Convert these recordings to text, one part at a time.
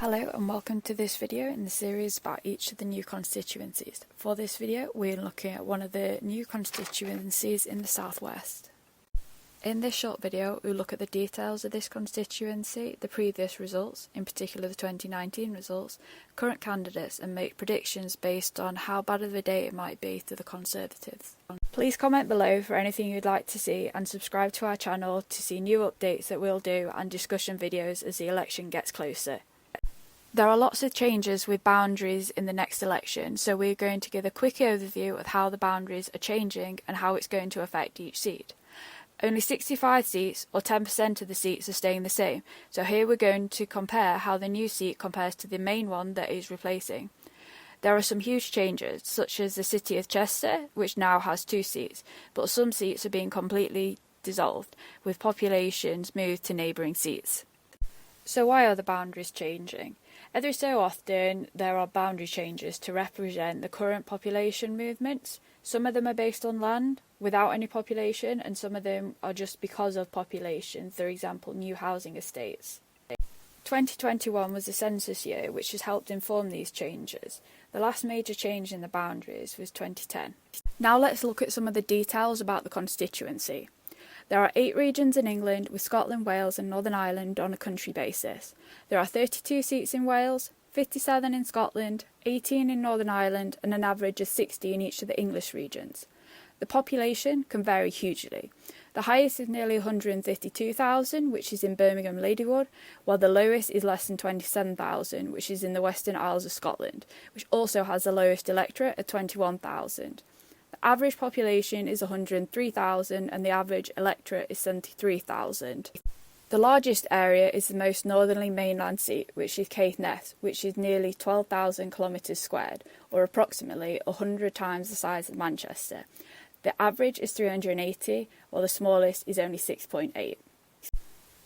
Hello and welcome to this video in the series about each of the new constituencies. For this video we're looking at one of the new constituencies in the southwest. In this short video we'll look at the details of this constituency, the previous results, in particular the 2019 results, current candidates and make predictions based on how bad of a day it might be to the Conservatives. Please comment below for anything you'd like to see and subscribe to our channel to see new updates that we'll do and discussion videos as the election gets closer. There are lots of changes with boundaries in the next election, so we're going to give a quick overview of how the boundaries are changing and how it's going to affect each seat. Only 65 seats, or 10% of the seats, are staying the same, so here we're going to compare how the new seat compares to the main one that is replacing. There are some huge changes, such as the City of Chester, which now has 2 seats, but some seats are being completely dissolved, with populations moved to neighbouring seats. So why are the boundaries changing? Every so often there are boundary changes to represent the current population movements. Some of them are based on land without any population, and some of them are just because of population, for example new housing estates. 2021 was the census year, which has helped inform these changes. The last major change in the boundaries was 2010. Now let's look at some of the details about the constituency. There are 8 regions in England, with Scotland, Wales and Northern Ireland on a country basis. There are 32 seats in Wales, 57 in Scotland, 18 in Northern Ireland and an average of 60 in each of the English regions. The population can vary hugely. The highest is nearly 152,000, which is in Birmingham Ladywood, while the lowest is less than 27,000, which is in the Western Isles of Scotland, which also has the lowest electorate at 21,000. The average population is 103,000 and the average electorate is 73,000. The largest area is the most northerly mainland seat, which is Caithness, which is nearly 12,000 kilometres squared, or approximately 100 times the size of Manchester. The average is 380, while the smallest is only 6.8.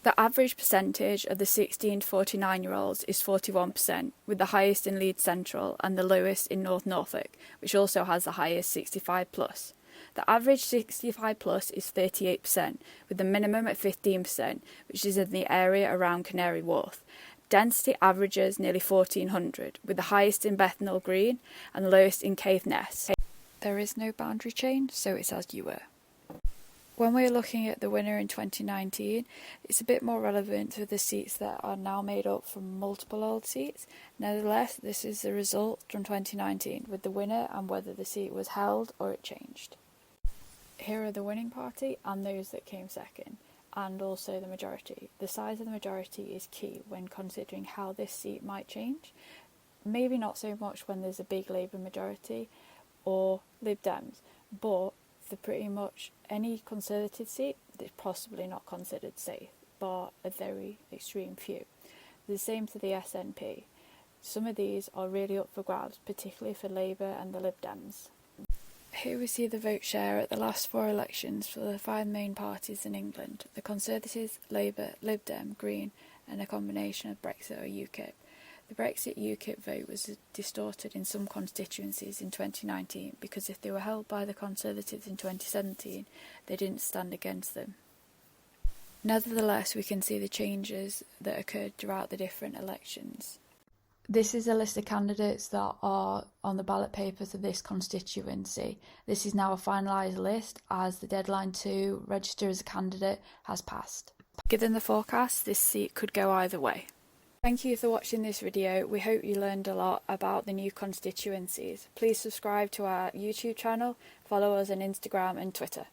The average percentage of the 16 to 49-year-olds is 41%, with the highest in Leeds Central and the lowest in North Norfolk, which also has the highest 65+. The average 65+ is 38%, with the minimum at 15%, which is in the area around Canary Wharf. Density averages nearly 1,400, with the highest in Bethnal Green and the lowest in Caithness. There is no boundary change, so it's as you were. When we're looking at the winner in 2019, it's a bit more relevant to the seats that are now made up from multiple old seats. Nevertheless, this is the result from 2019, with the winner and whether the seat was held or it changed. Here are the winning party and those that came second, and also the majority. The size of the majority is key when considering how this seat might change. Maybe not so much when there's a big Labour majority or Lib Dems, but for pretty much any Conservative seat, it's possibly not considered safe, bar a very extreme few. The same for the SNP. Some of these are really up for grabs, particularly for Labour and the Lib Dems. Here we see the vote share at the last 4 elections for the 5 main parties in England: the Conservatives, Labour, Lib Dem, Green and a combination of Brexit or UKIP. The Brexit UKIP vote was distorted in some constituencies in 2019 because if they were held by the Conservatives in 2017, they didn't stand against them. Nevertheless, we can see the changes that occurred throughout the different elections. This is a list of candidates that are on the ballot papers of this constituency. This is now a finalised list as the deadline to register as a candidate has passed. Given the forecast, this seat could go either way. Thank you for watching this video. We hope you learned a lot about the new constituencies. Please subscribe to our YouTube channel, follow us on Instagram and Twitter.